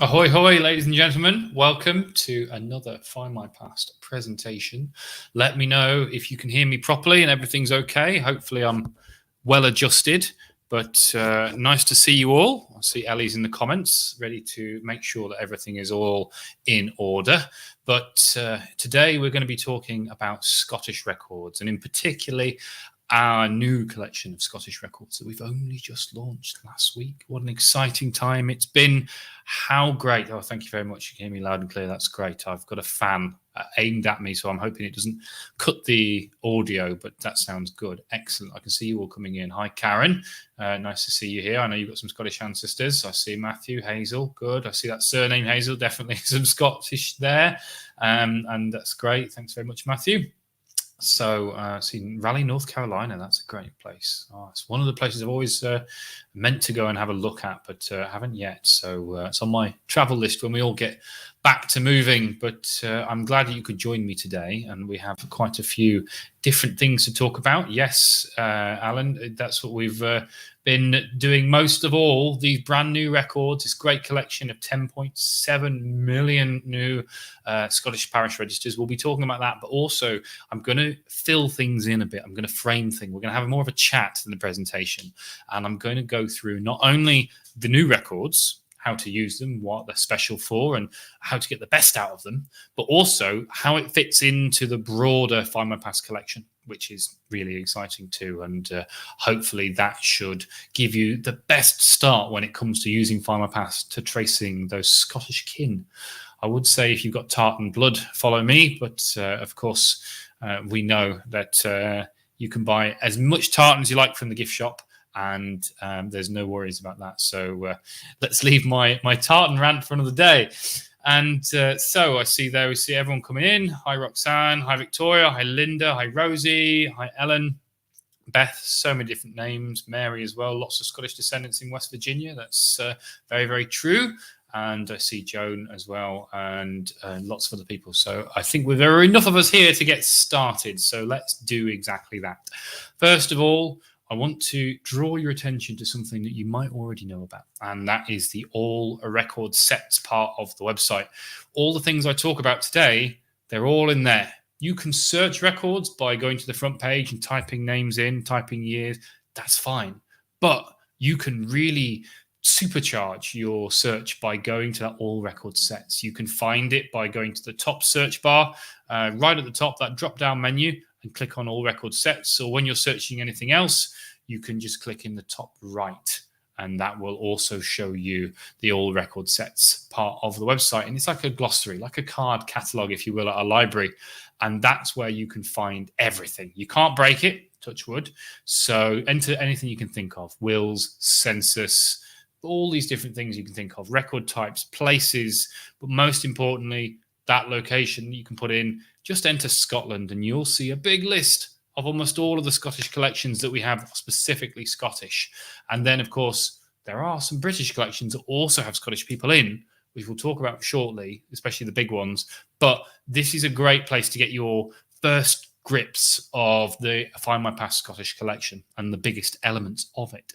Ahoy, hoy, ladies and gentlemen. Welcome to another Findmypast presentation. Let me know if you can hear me properly and everything's okay. Hopefully I'm well adjusted, but nice to see you all. I see Ellie's in the comments, ready to make sure that everything is all in order. But today we're going to be talking about Scottish records, and in particular, our new collection of Scottish records that we've only just launched last week. What an exciting time it's been. How great. Oh, thank you very much. You can hear me loud and clear. That's great. I've got a fan aimed at me, so I'm hoping it doesn't cut the audio, but that sounds good. Excellent. I can see you all coming in. Hi, Karen. Nice to see you here. I know you've got some Scottish ancestors. I see Matthew, Hazel. Good. I see that surname, Hazel. Definitely some Scottish there. And that's great. Thanks very much, Matthew. So, see Raleigh, North Carolina, that's a great place. Oh, it's one of the places I've always meant to go and have a look at, but haven't yet. So it's on my travel list when we all get back to moving. But I'm glad that you could join me today, and we have quite a few different things to talk about. Yes, Alan, that's what we've been doing most of all. These brand new records, this great collection of 10.7 million new Scottish parish registers. We'll be talking about that, but also I'm going to fill things in a bit. I'm going to frame things. We're going to have more of a chat in the presentation, and I'm going to go through not only the new records, how to use them, what they're special for, and how to get the best out of them, but also how it fits into the broader Findmypast collection, which is really exciting too. And hopefully that should give you the best start when it comes to using Findmypast to tracing those Scottish kin. I would say if you've got tartan blood, follow me, but of course we know that you can buy as much tartan as you like from the gift shop, and there's no worries about that. So let's leave my tartan rant for another day. And so I see there, we see everyone coming in. Hi, Roxanne. Hi, Victoria. Hi, Linda. Hi, Rosie. Hi, Ellen. Beth. So many different names. Mary as well. Lots of Scottish descendants in West Virginia. That's very, very true. And I see Joan as well, and lots of other people. So I think there are enough of us here to get started. So let's do exactly that. First of all, I want to draw your attention to something that you might already know about, and that is the all record sets part of the website. All the things I talk about today, they're all in there. You can search records by going to the front page and typing names in, typing years. That's fine. But you can really supercharge your search by going to that all record sets. You can find it by going to the top search bar, right at the top, that drop down menu, and click on all record sets. So when you're searching anything else, you can just click in the top right, and that will also show you the all record sets part of the website. And it's like a glossary, like a card catalog, if you will, at a library. And that's where you can find everything. You can't break it, touch wood. So enter anything you can think of: wills, census, all these different things you can think of, record types, places, but most importantly, that location you can put in. Just enter Scotland and you'll see a big list of almost all of the Scottish collections that we have, specifically Scottish. And then, of course, there are some British collections that also have Scottish people in, which we'll talk about shortly, especially the big ones. But this is a great place to get your first grips of the Findmypast Scottish collection and the biggest elements of it.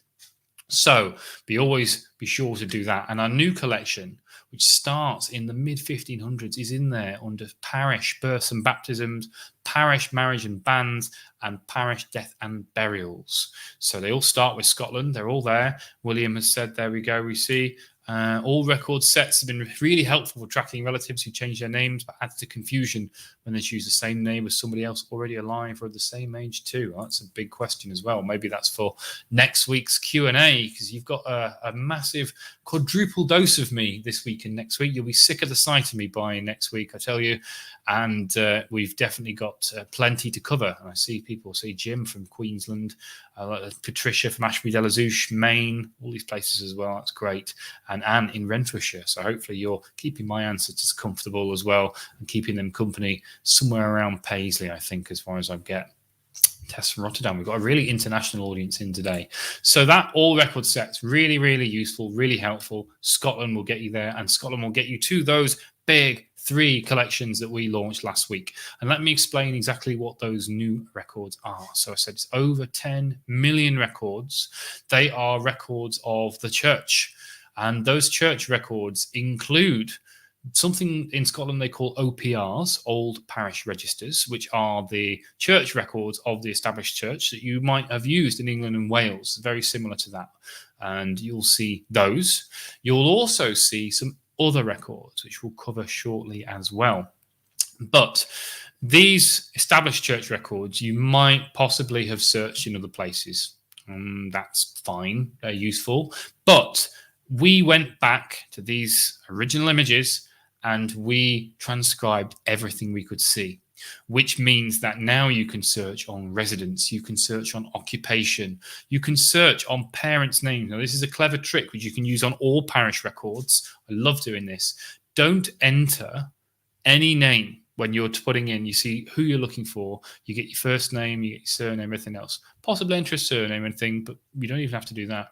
So always be sure to do that. And our new collection, which starts in the mid-1500s, is in there under parish births and baptisms, parish marriage and banns, and parish death and burials. So they all start with Scotland. They're all there. William has said, there we go, we see. All record sets have been really helpful for tracking relatives who change their names, but adds to confusion when they choose the same name as somebody else already alive or the same age too. Well, that's a big question as well. Maybe that's for next week's Q&A, because you've got a massive quadruple dose of me this week and next week. You'll be sick of the sight of me by next week, I tell you. And we've definitely got plenty to cover. And I see people, see Jim from Queensland, Patricia from Ashby de la Zouch, Maine, all these places as well. That's great. And Anne in Renfrewshire. So hopefully you're keeping my ancestors comfortable as well and keeping them company somewhere around Paisley, I think, as far as I get. Tess from Rotterdam. We've got a really international audience in today. So that all record sets, really, really useful, really helpful. Scotland will get you there, and Scotland will get you to those big 3 collections that we launched last week. And let me explain exactly what those new records are. So I said it's over 10 million records. They are records of the church. And those church records include something in Scotland they call OPRs, Old Parish Registers, which are the church records of the established church that you might have used in England and Wales, very similar to that. And you'll see those. You'll also see some other records, which we'll cover shortly as well. But these established church records, you might possibly have searched in other places. That's fine, they're useful. But we went back to these original images and we transcribed everything we could see, which means that now you can search on residence, you can search on occupation, you can search on parents' names. Now, this is a clever trick which you can use on all parish records. I love doing this. Don't enter any name when you're putting in. You see who you're looking for, you get your first name, you get your surname, everything else. Possibly enter a surname and thing, but you don't even have to do that.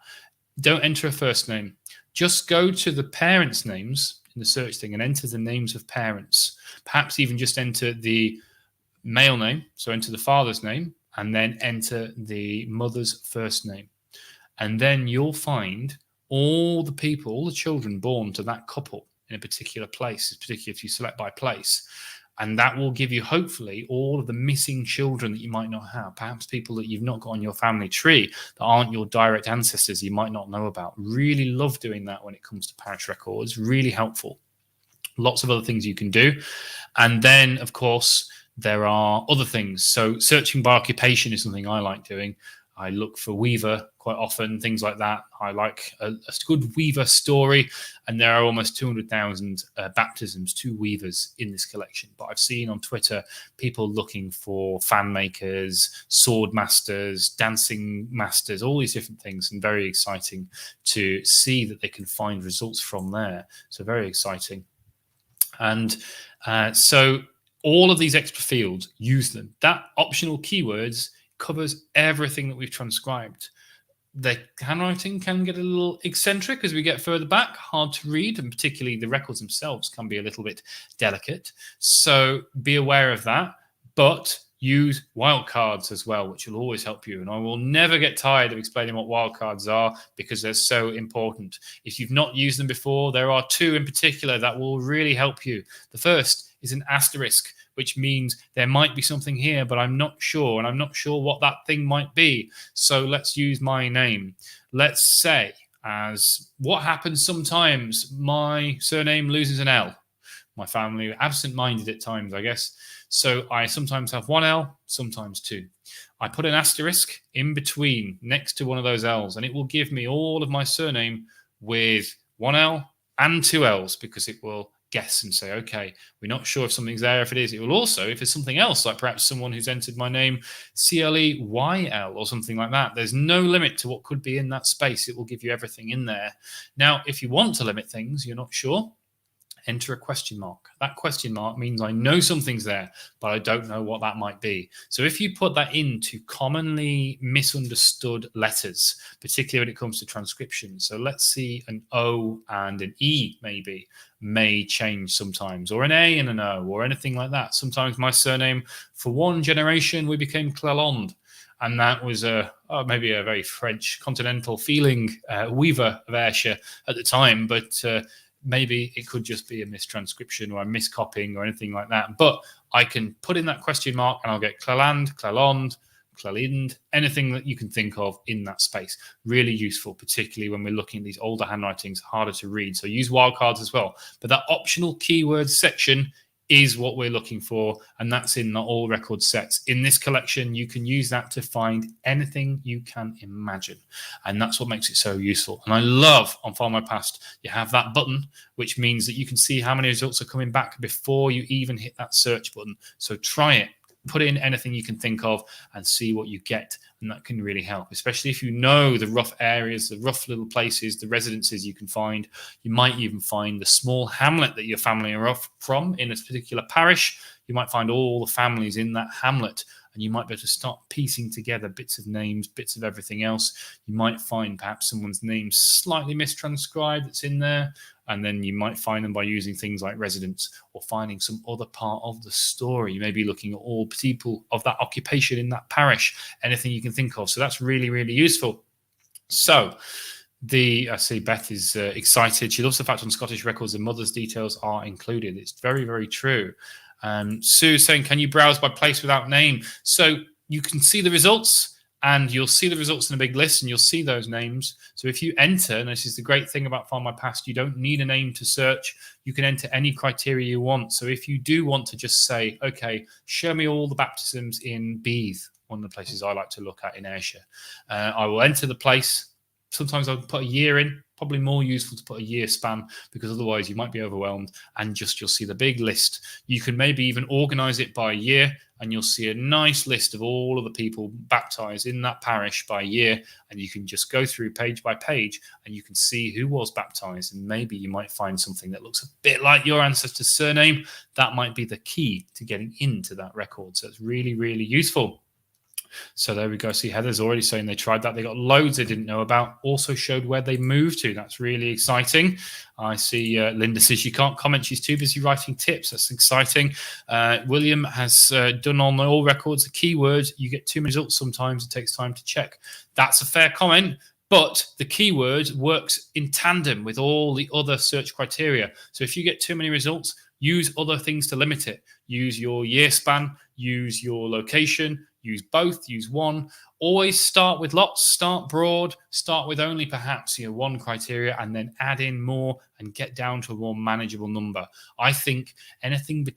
Don't enter a first name. Just go to the parents' names in the search thing and enter the names of parents. Perhaps even just enter the male name, so enter the father's name, and then enter the mother's first name. And then you'll find all the people, all the children born to that couple in a particular place, particularly if you select by place. And that will give you, hopefully, all of the missing children that you might not have. Perhaps people that you've not got on your family tree that aren't your direct ancestors you might not know about. Really love doing that when it comes to parish records. Really helpful. Lots of other things you can do. And then, of course, there are other things. So searching by occupation is something I like doing. I look for weaver quite often, things like that. I like a good weaver story, and there are almost 200,000 baptisms to weavers in this collection. But I've seen on Twitter people looking for fan makers, sword masters, dancing masters, all these different things, and very exciting to see that they can find results from there. So very exciting. And so all of these extra fields, use them. That optional keywords covers everything that we've transcribed. The handwriting can get a little eccentric as we get further back, hard to read, and particularly the records themselves can be a little bit delicate. So be aware of that, but use wildcards as well, which will always help you. And I will never get tired of explaining what wildcards are because they're so important. If you've not used them before, there are two in particular that will really help you. The first is an asterisk, which means there might be something here, but I'm not sure, and I'm not sure what that thing might be. So let's use my name. Let's say, as what happens sometimes, my surname loses an L. My family are absent-minded at times, I guess. So I sometimes have one L, sometimes two. I put an asterisk in between next to one of those L's, and it will give me all of my surname with one L and two L's, because it will guess and say, okay, we're not sure if something's there. If it is, it will also, if it's something else, like perhaps someone who's entered my name CLEYL or something like that, there's no limit to what could be in that space. It will give you everything in there. Now, if you want to limit things, you're not sure, enter a question mark. That question mark means I know something's there, but I don't know what that might be. So if you put that into commonly misunderstood letters, particularly when it comes to transcription, so let's see an O and an E maybe may change sometimes, or an A and an O, or anything like that. Sometimes my surname, for one generation, we became Clelland. And that was maybe a very French continental feeling weaver of Ayrshire at the time, but maybe it could just be a mistranscription or a miscopying or anything like that. But I can put in that question mark and I'll get Clelland, Clelland, Clelind, anything that you can think of in that space. Really useful, particularly when we're looking at these older handwritings, harder to read. So use wildcards as well. But that optional keywords section is what we're looking for, and that's in the all record sets. In this collection, you can use that to find anything you can imagine, and that's what makes it so useful. And I love on Findmypast, you have that button, which means that you can see how many results are coming back before you even hit that search button. So try it. Put in anything you can think of and see what you get, and that can really help, especially if you know the rough areas, the rough little places, the residences you can find. You might even find the small hamlet that your family are from in a particular parish. You might find all the families in that hamlet, and you might be able to start piecing together bits of names, bits of everything else. You might find perhaps someone's name slightly mistranscribed that's in there, and then you might find them by using things like residence or finding some other part of the story. You may be looking at all people of that occupation in that parish, anything you can think of. So that's really, really useful. So I see Beth is excited. She loves the fact on Scottish records the mother's details are included. It's very, very true. Sue's saying, can you browse by place without name? So you can see the results, and you'll see the results in a big list, and you'll see those names. So if you enter, and this is the great thing about Find My Past, you don't need a name to search. You can enter any criteria you want. So if you do want to just say, okay, show me all the baptisms in Beath, one of the places I like to look at in Ayrshire, I will enter the place. Sometimes I'll put a year in, probably more useful to put a year span, because otherwise you might be overwhelmed, and just you'll see the big list. You can maybe even organize it by year, and you'll see a nice list of all of the people baptized in that parish by year, and you can just go through page by page and you can see who was baptized, and maybe you might find something that looks a bit like your ancestor's surname. That might be the key to getting into that record. So it's really, really useful. So there we go. See, Heather's already saying they tried that. They got loads they didn't know about. Also showed where they moved to. That's really exciting. I see Linda says she can't comment. She's too busy writing tips. That's exciting. William has done on all records the keywords. You get too many results sometimes. It takes time to check. That's a fair comment. But the keyword works in tandem with all the other search criteria. So if you get too many results, use other things to limit it. Use your year span, use your location, use both, use one. Always start with lots, start broad, start with only perhaps one criteria, and then add in more and get down to a more manageable number. I think anything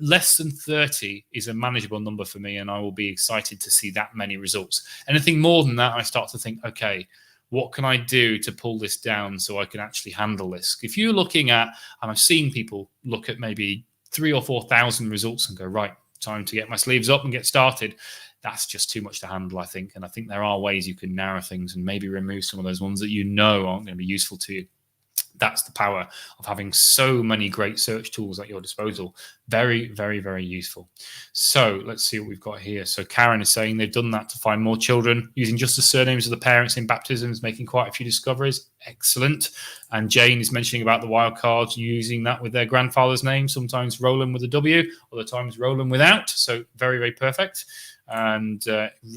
less than 30 is a manageable number for me, and I will be excited to see that many results. Anything more than that, I start to think, okay, what can I do to pull this down so I can actually handle this? If you're looking at, and I've seen people look at maybe 3,000 or 4,000 results and go, right, time to get my sleeves up and get started. That's just too much to handle, I think. And I think there are ways you can narrow things and maybe remove some of those ones that you know aren't going to be useful to you. That's the power of having so many great search tools at your disposal. Very, very, very useful. So let's see what we've got here. So Karen is saying they've done that to find more children using just the surnames of the parents in baptisms, making quite a few discoveries. Excellent. And Jane is mentioning about the wildcards, using that with their grandfather's name, sometimes rolling with a W, other times rolling without. So very, very perfect. And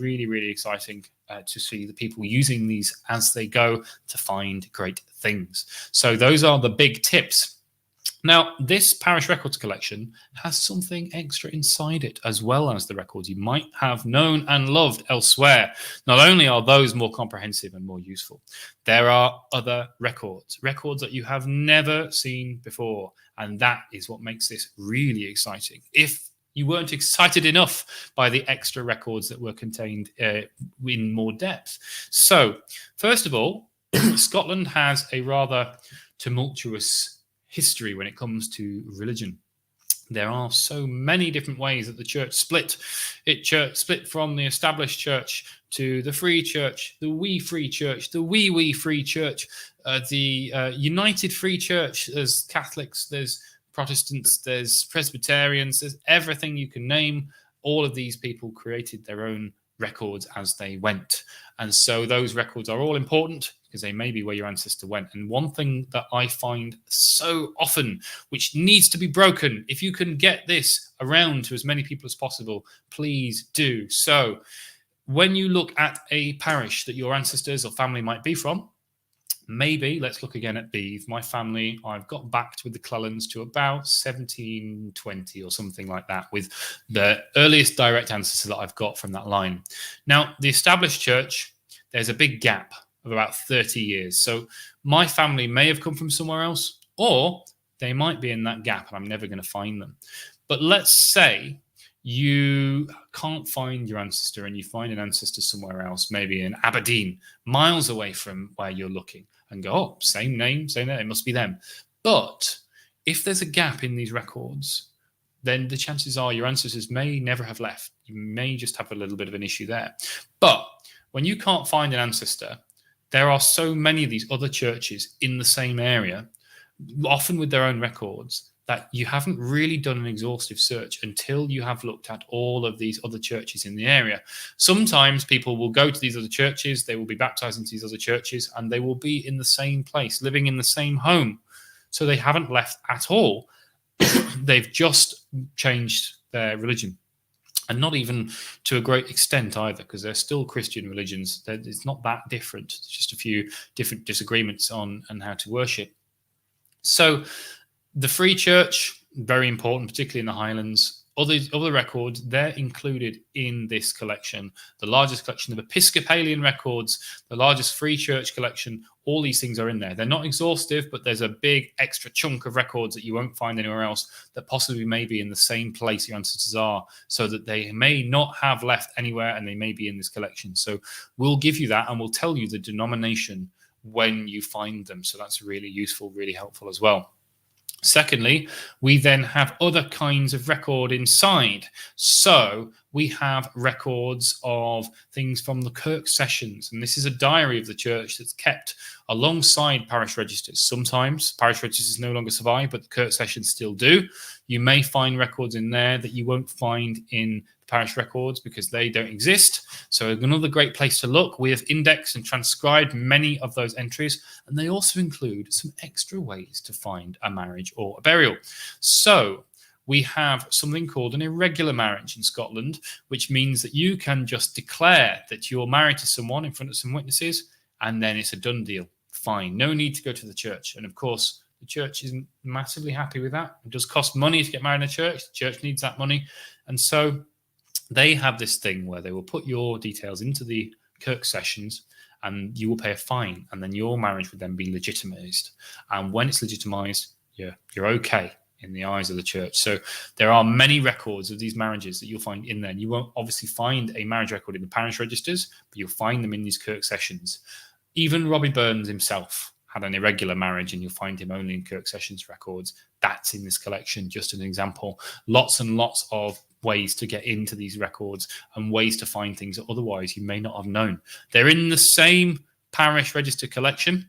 really, really exciting to see the people using these as they go to find great things. So those are the big tips. Now, this parish records collection has something extra inside it, as well as the records you might have known and loved elsewhere. Not only are those more comprehensive and more useful, there are other records that you have never seen before. And that is what makes this really exciting. If you weren't excited enough by the extra records that were contained in more depth. So, first of all, Scotland has a rather tumultuous history when it comes to religion. There are so many different ways that the church split. It split from the established church to the free church, the wee free church, the wee free church, the United Free Church. There's Catholics, there's Protestants, there's Presbyterians, there's everything you can name. All of these people created their own records as they went. And so those records are all important because they may be where your ancestor went. And one thing that I find so often, which needs to be broken, if you can get this around to as many people as possible, please do. So when you look at a parish that your ancestors or family might be from, maybe let's look again at Beath. My family, I've got backed with the Clellands to about 1720 or something like that, with the earliest direct ancestor that I've got from that line. Now, the established church, there's a big gap of about 30 years. So my family may have come from somewhere else, or they might be in that gap and I'm never going to find them. But let's say you can't find your ancestor and you find an ancestor somewhere else, maybe in Aberdeen, miles away from where you're looking, and go, oh, same name, it must be them. But if there's a gap in these records, then the chances are your ancestors may never have left. You may just have a little bit of an issue there. But when you can't find an ancestor, there are so many of these other churches in the same area, often with their own records, that you haven't really done an exhaustive search until you have looked at all of these other churches in the area. Sometimes people will go to these other churches, they will be baptized into these other churches, and they will be in the same place, living in the same home. So they haven't left at all. They've just changed their religion. And not even to a great extent either, because they're still Christian religions. It's not that different. It's just a few different disagreements on how to worship. So the Free Church, very important, particularly in the Highlands. Other records, they're included in this collection. The largest collection of Episcopalian records, the largest Free Church collection, all these things are in there. They're not exhaustive, but there's a big extra chunk of records that you won't find anywhere else that possibly may be in the same place your ancestors are, so that they may not have left anywhere and they may be in this collection. So we'll give you that and we'll tell you the denomination when you find them. So that's really useful, really helpful as well. Secondly, we then have other kinds of record inside. So we have records of things from the Kirk sessions. And this is a diary of the church that's kept alongside parish registers. Sometimes parish registers no longer survive, but the Kirk sessions still do. You may find records in there that you won't find in parish records because they don't exist. So another great place to look. We have indexed and transcribed many of those entries, and they also include some extra ways to find a marriage or a burial. So we have something called an irregular marriage in Scotland, which means that you can just declare that you're married to someone in front of some witnesses, and then it's a done deal. Fine. No need to go to the church. And of course, the church isn't massively happy with that. It does cost money to get married in a church. The church needs that money. And so they have this thing where they will put your details into the Kirk sessions and you will pay a fine, and then your marriage would then be legitimized. And when it's legitimized, you're okay in the eyes of the church. So there are many records of these marriages that you'll find in there. And you won't obviously find a marriage record in the parish registers, but you'll find them in these Kirk sessions. Even Robbie Burns himself had an irregular marriage, and you'll find him only in Kirk sessions records. That's in this collection, just an example. Lots and lots of ways to get into these records and ways to find things that otherwise you may not have known. They're in the same parish register collection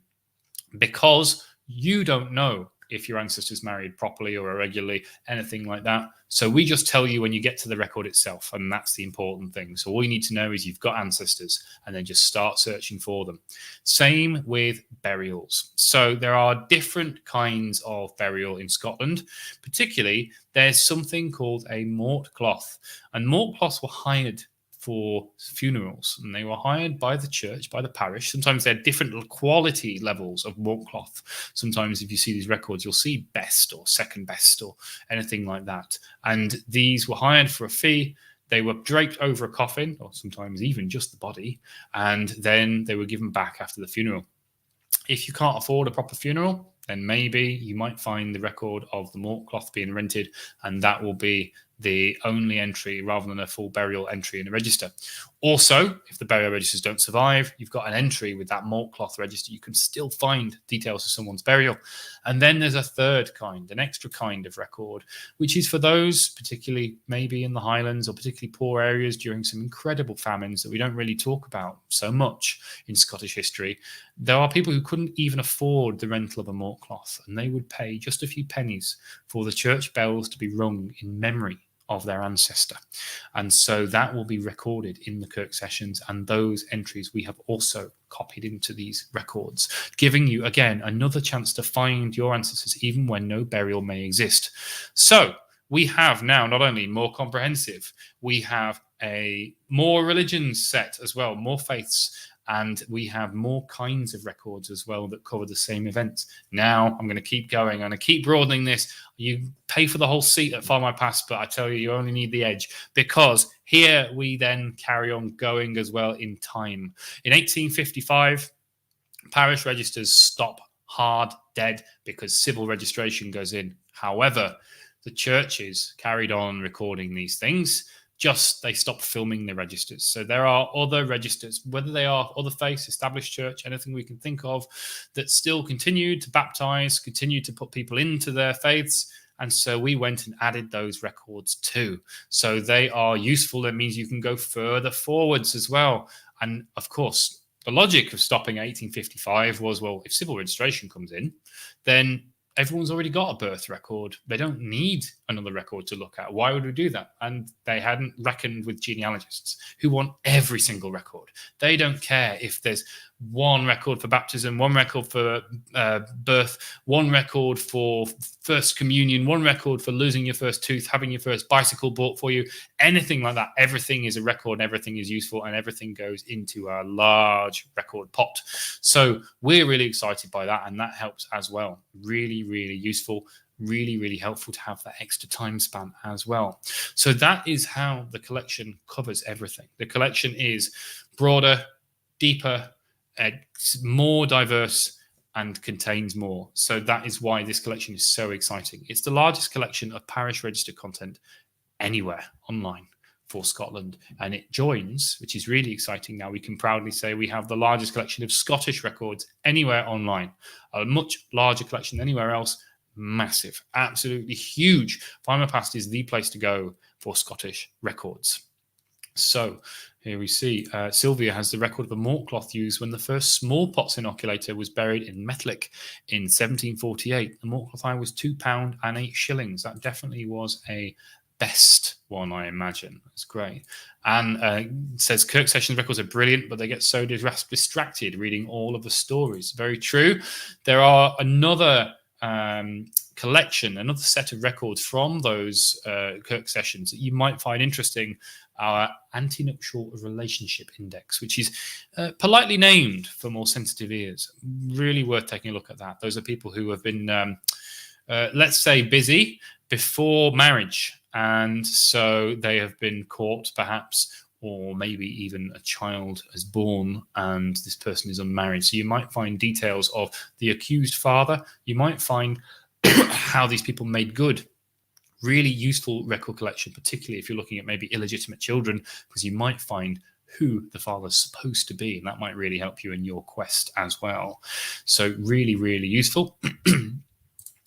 because you don't know if your ancestors married properly or irregularly, anything like that. So we just tell you when you get to the record itself, and that's the important thing. So all you need to know is you've got ancestors, and then just start searching for them. Same with burials. So there are different kinds of burial in Scotland. Particularly, there's something called a mort cloth, and mort cloths were hired for funerals, and they were hired by the church, by the parish. Sometimes they're different quality levels of mort cloth. Sometimes if you see these records, you'll see best or second best or anything like that. And these were hired for a fee. They were draped over a coffin, or sometimes even just the body, and then they were given back after the funeral. If you can't afford a proper funeral, then maybe you might find the record of the mort cloth being rented, and that will be the only entry rather than a full burial entry in the register. Also, if the burial registers don't survive, you've got an entry with that mort cloth register. You can still find details of someone's burial. And then there's a third kind, an extra kind of record, which is for those particularly maybe in the Highlands or particularly poor areas during some incredible famines that we don't really talk about so much in Scottish history. There are people who couldn't even afford the rental of a mort cloth, and they would pay just a few pennies for the church bells to be rung in memory of their ancestor. And so that will be recorded in the Kirk sessions, and those entries we have also copied into these records, giving you, again, another chance to find your ancestors even when no burial may exist. So we have now not only more comprehensive, we have a more religions set as well, more faiths, and we have more kinds of records as well that cover the same events. Now, I'm going to keep going. I'm going to keep broadening this. You pay for the whole seat at Findmypast, but I tell you, you only need the edge, because here we then carry on going as well in time. In 1855, parish registers stop hard dead because civil registration goes in. However, the churches carried on recording these things. Just they stopped filming the registers. So there are other registers, whether they are other faiths, established church, anything we can think of, that still continue to baptize, continue to put people into their faiths. And so we went and added those records too. So they are useful. That means you can go further forwards as well. And of course, the logic of stopping at 1855 was, well, if civil registration comes in, then everyone's already got a birth record. They don't need another record to look at. Why would we do that? And they hadn't reckoned with genealogists who want every single record. They don't care if there's one record for baptism, one record for birth, one record for first communion, one record for losing your first tooth, having your first bicycle bought for you, anything like that. Everything is a record and everything is useful and everything goes into a large record pot. So we're really excited by that, and that helps as well. Really, really useful. Really, really helpful to have that extra time span as well. So that is how the collection covers everything. The collection is broader, deeper, more diverse, and contains more. So that is why this collection is so exciting. It's the largest collection of parish register content anywhere online for Scotland, and it joins, which is really exciting. Now we can proudly say we have the largest collection of Scottish records anywhere online, a much larger collection than anywhere else. Massive, absolutely huge. Findmypast is the place to go for Scottish records. So here we see Sylvia has the record of a malt cloth used when the first smallpox inoculator was buried in Metlick in 1748. The malt cloth was £2 and 8 shillings. That definitely was a best one, I imagine. That's great. And says Kirk Sessions records are brilliant, but they get so distracted reading all of the stories. Very true. There are another collection, another set of records from those Kirk Sessions that you might find interesting. Our Anti-Nuptial Relationship Index, which is politely named for more sensitive ears. Really worth taking a look at that. Those are people who have been, let's say, busy before marriage, and so they have been caught perhaps, or maybe even a child is born and this person is unmarried. So you might find details of the accused father. You might find how these people made good. Really useful record collection, particularly if you're looking at maybe illegitimate children, because you might find who the father's supposed to be, and that might really help you in your quest as well. So really, really useful.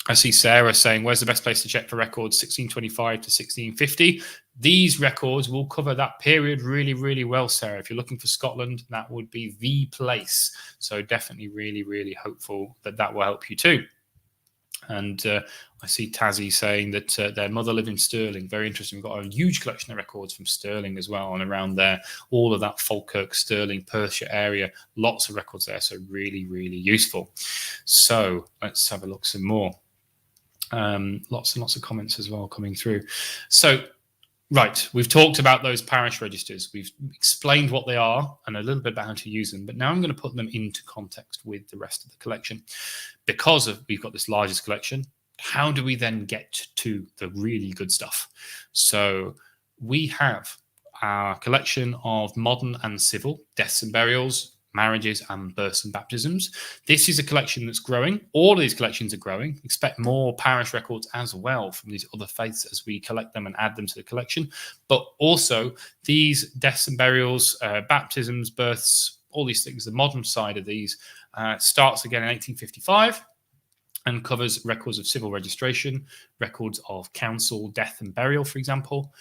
I see Sarah saying, where's the best place to check for records 1625 to 1650? These records will cover that period really, really well, Sarah. If you're looking for Scotland, that would be the place. So definitely really, really hopeful that that will help you too. And I see Tassie saying that their mother lived in Stirling. Very interesting. We've got a huge collection of records from Stirling as well, and around there, all of that Falkirk, Stirling, Perthshire area, lots of records there. So really, really useful. So let's have a look some more. Lots and lots of comments as well coming through. So, right, we've talked about those parish registers. We've explained what they are and a little bit about how to use them. But now I'm going to put them into context with the rest of the collection. Because we've got this largest collection, how do we then get to the really good stuff? So we have our collection of modern and civil deaths and burials, marriages and births and baptisms. This is a collection that's growing. All of these collections are growing. Expect more parish records as well from these other faiths as we collect them and add them to the collection. But also these deaths and burials, baptisms, births, all these things, the modern side of these starts again in 1855 and covers records of civil registration, records of council death and burial, for example,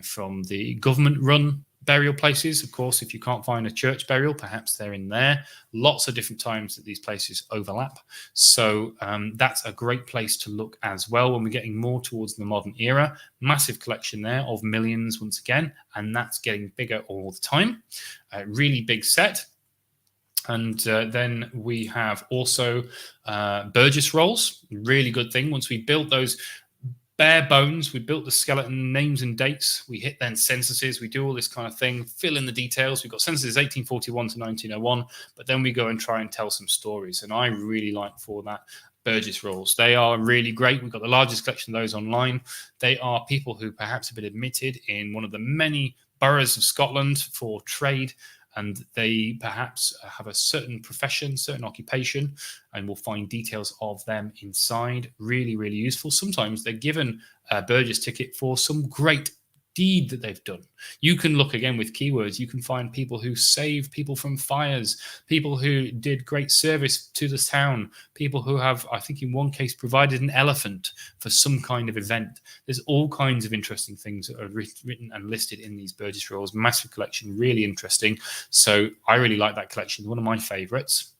from the government-run burial places. Of course, if you can't find a church burial, perhaps they're in there. Lots of different times that these places overlap. So that's a great place to look as well when we're getting more towards the modern era. Massive collection there of millions once again, and that's getting bigger all the time. Really big set. And then we have also Burgess rolls. Really good thing. Once we built those bare bones, we built the skeleton, names and dates. We hit then censuses. We do all this kind of thing, fill in the details. We've got censuses 1841 to 1901, but then we go and try and tell some stories. And I really like for that Burgess rolls. They are really great. We've got the largest collection of those online. They are people who perhaps have been admitted in one of the many boroughs of Scotland for trade, and they perhaps have a certain profession, certain occupation, and we'll find details of them inside. Really, really useful. Sometimes they're given a Burgess ticket for some great deed that they've done. You can look again with keywords. You can find people who saved people from fires, people who did great service to the town, people who have, I think in one case, provided an elephant for some kind of event. There's all kinds of interesting things that are written and listed in these Burgess rolls. Massive collection, really interesting. So I really like that collection. One of my favorites.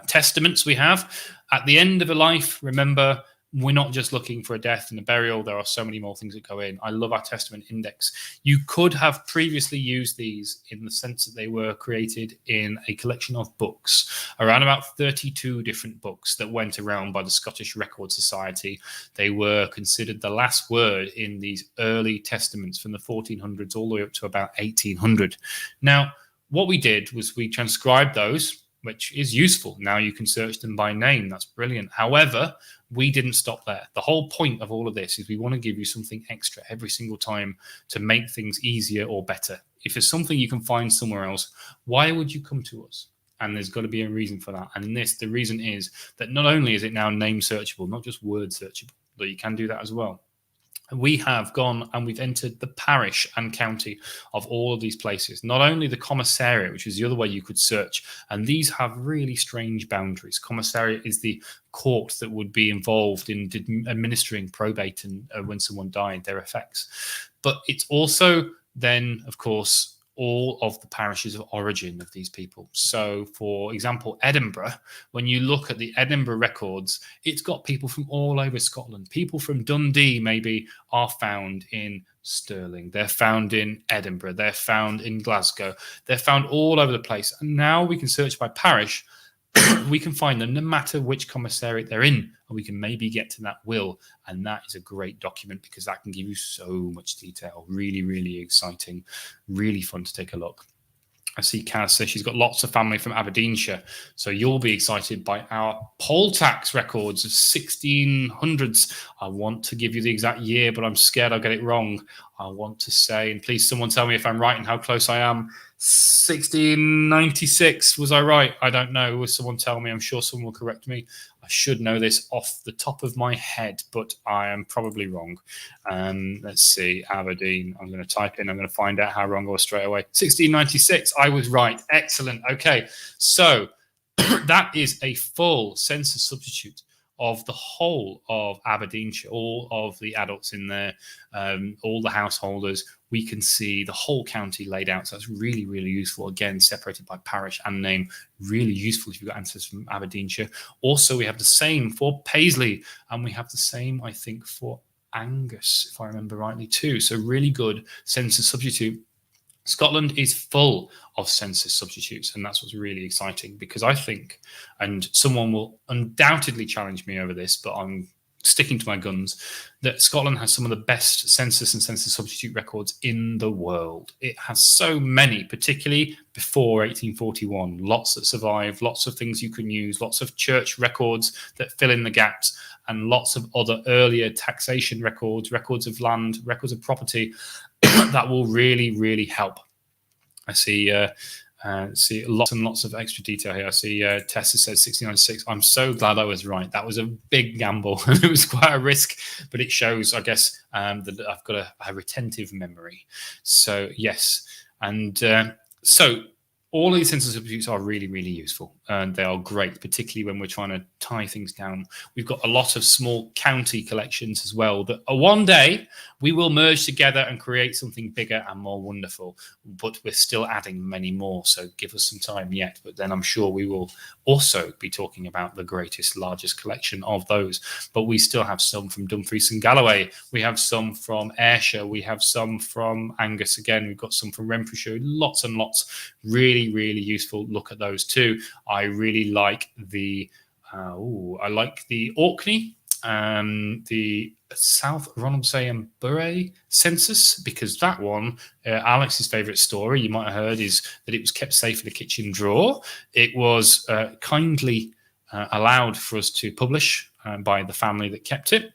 Testaments we have. At the end of a life, remember, we're not just looking for a death and a burial. There are so many more things that go in. I love our testament index. You could have previously used these in the sense that they were created in a collection of books, around about 32 different books that went around by the Scottish Record Society. They were considered the last word in these early testaments from the 1400s all the way up to about 1800. Now, what we did was we transcribed those, which is useful. Now you can search them by name. That's brilliant. However, we didn't stop there. The whole point of all of this is we want to give you something extra every single time to make things easier or better. If there's something you can find somewhere else, why would you come to us? And there's got to be a reason for that. And in this, the reason is that not only is it now name searchable, not just word searchable, but you can do that as well. We have gone and we've entered the parish and county of all of these places. Not only the commissariat, which is the other way you could search, and these have really strange boundaries. Commissariat is the court that would be involved in administering probate and when someone died, their effects. But it's also then, of course, all of the parishes of origin of these people. So, for example, Edinburgh, when you look at the Edinburgh records, it's got people from all over Scotland. People from Dundee maybe are found in Stirling. They're found in Edinburgh. They're found in Glasgow. They're found all over the place. And now we can search by parish. We can find them no matter which commissariat they're in, and we can maybe get to that will. And that is a great document because that can give you so much detail. Really, really exciting, really fun to take a look. I see Kaz says she's got lots of family from Aberdeenshire. So you'll be excited by our poll tax records of 1600s. I want to give you the exact year, but I'm scared I'll get it wrong. I want to say, and please someone tell me if I'm right and how close I am. 1696, was I right? I don't know. Will someone tell me? I'm sure someone will correct me. I should know this off the top of my head, but I am probably wrong. Let's see, Aberdeen. I'm going to type in. I'm going to find out how wrong I was straight away. 1696, I was right. Excellent. Okay, so that is a full census substitute of the whole of Aberdeenshire, all of the adults in there, all the householders. We can see the whole county laid out. So that's really, really useful. Again, separated by parish and name. Really useful if you've got answers from Aberdeenshire. Also, we have the same for Paisley, and we have the same, I think, for Angus, if I remember rightly, too. So really good census substitute. Scotland is full of census substitutes, and that's what's really exciting because I think, and someone will undoubtedly challenge me over this, but I'm sticking to my guns, that Scotland has some of the best census and census substitute records in the world. It has so many, particularly before 1841, lots that survive, lots of things you can use, lots of church records that fill in the gaps, and lots of other earlier taxation records, records of land, records of property that will really, really help. I see lots and lots of extra detail here. I see Tessa says 1696. I'm so glad I was right. That was a big gamble. It was quite a risk, but it shows, I guess, that I've got a retentive memory. So, yes. And so all of these census substitutes are really, really useful, and they are great, particularly when we're trying to tie things down. We've got a lot of small county collections as well that one day we will merge together and create something bigger and more wonderful, but we're still adding many more, so give us some time yet. But then I'm sure we will also be talking about the greatest, largest collection of those. But we still have some from Dumfries and Galloway. We have some from Ayrshire. We have some from Angus again. We've got some from Renfrewshire. Lots and lots. Really, really useful. Look at those too. I really like the Orkney, the South Ronaldsay and Bury census, because that one, Alex's favourite story, you might have heard, is that it was kept safe in the kitchen drawer. It was kindly allowed for us to publish by the family that kept it,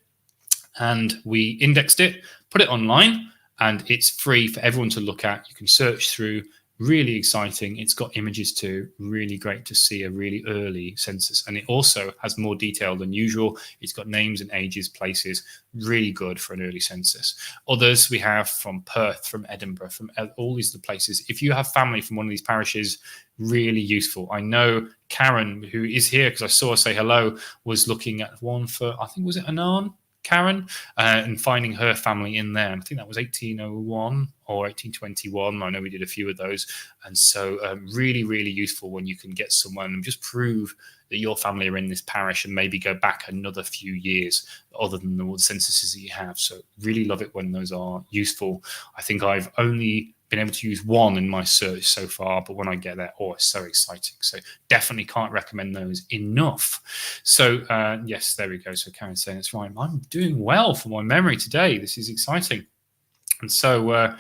and we indexed it, put it online, and it's free for everyone to look at. You can search through. Really exciting. It's got images too. Really great to see a really early census. And it also has more detail than usual. It's got names and ages, places. Really good for an early census. Others we have from Perth, from Edinburgh, from all these other places. If you have family from one of these parishes, really useful. I know Karen, who is here because I saw her say hello, was looking at one for, I think, was it Annan? Karen, and finding her family in there. And I think that was 1801 or 1821. I know we did a few of those. And so really, really useful when you can get someone and just prove that your family are in this parish and maybe go back another few years other than the censuses that you have. So really love it when those are useful. I think I've only been able to use one in my search so far, but when I get there, oh, it's so exciting. So definitely can't recommend those enough. So yes, there we go. So Karen's saying it's right. I'm doing well for my memory today. This is exciting. And so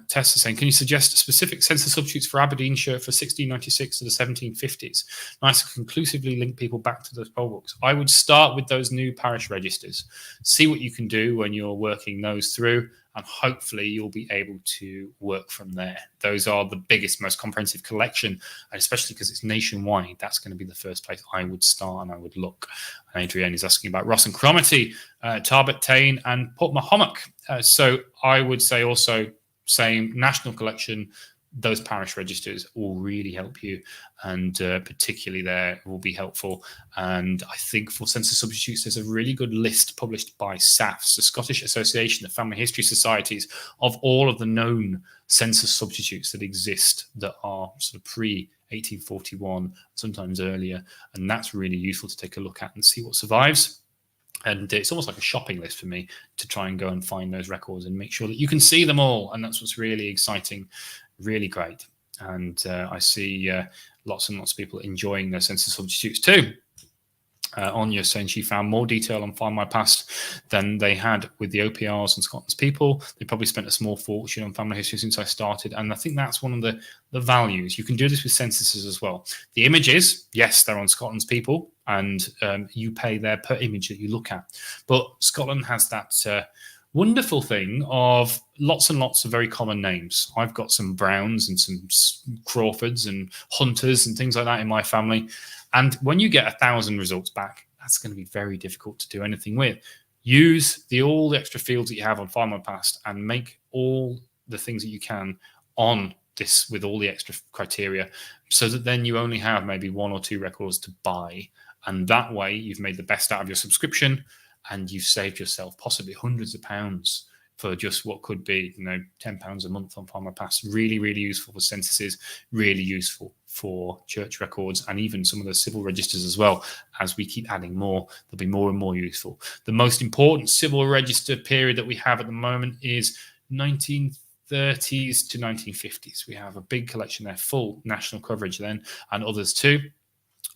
Tess is saying, can you suggest specific census substitutes for Aberdeenshire for 1696 to the 1750s? Nice to conclusively link people back to those poll books. I would start with those new parish registers. See what you can do when you're working those through, and hopefully you'll be able to work from there. Those are the biggest, most comprehensive collection, and especially because it's nationwide, that's going to be the first place I would start and I would look. And Adrienne is asking about Ross and Cromarty, Tarbert Tain and Port Mahomet. So I would say also same national collection. Those parish registers will really help you, and particularly there will be helpful. And I think for census substitutes, there's a really good list published by SAFS, the Scottish Association of Family History Societies, of all of the known census substitutes that exist that are sort of pre-1841, sometimes earlier. And that's really useful to take a look at and see what survives. And it's almost like a shopping list for me to try and go and find those records and make sure that you can see them all. And that's what's really exciting, really great. And I see lots and lots of people enjoying their census substitutes too. Anya saying she found more detail on Findmypast than they had with the OPRs and Scotland's people. They probably spent a small fortune on family history since I started. And I think that's one of the values. You can do this with censuses as well. The images, yes, they're on Scotland's people, and you pay there per image that you look at. But Scotland has that wonderful thing of lots and lots of very common names. I've got some Browns and some Crawfords and Hunters and things like that in my family. And when you get 1,000 results back, that's going to be very difficult to do anything with. Use all the extra fields that you have on Findmypast and make all the things that you can on this with all the extra criteria, so that then you only have maybe 1 or 2 records to buy. And that way you've made the best out of your subscription, and you've saved yourself possibly hundreds of pounds for just what could be, £10 a month on Findmypast. Really, really useful for censuses, really useful for church records, and even some of the civil registers as well. As we keep adding more, they'll be more and more useful. The most important civil register period that we have at the moment is 1930s to 1950s. We have a big collection there, full national coverage then, and others too.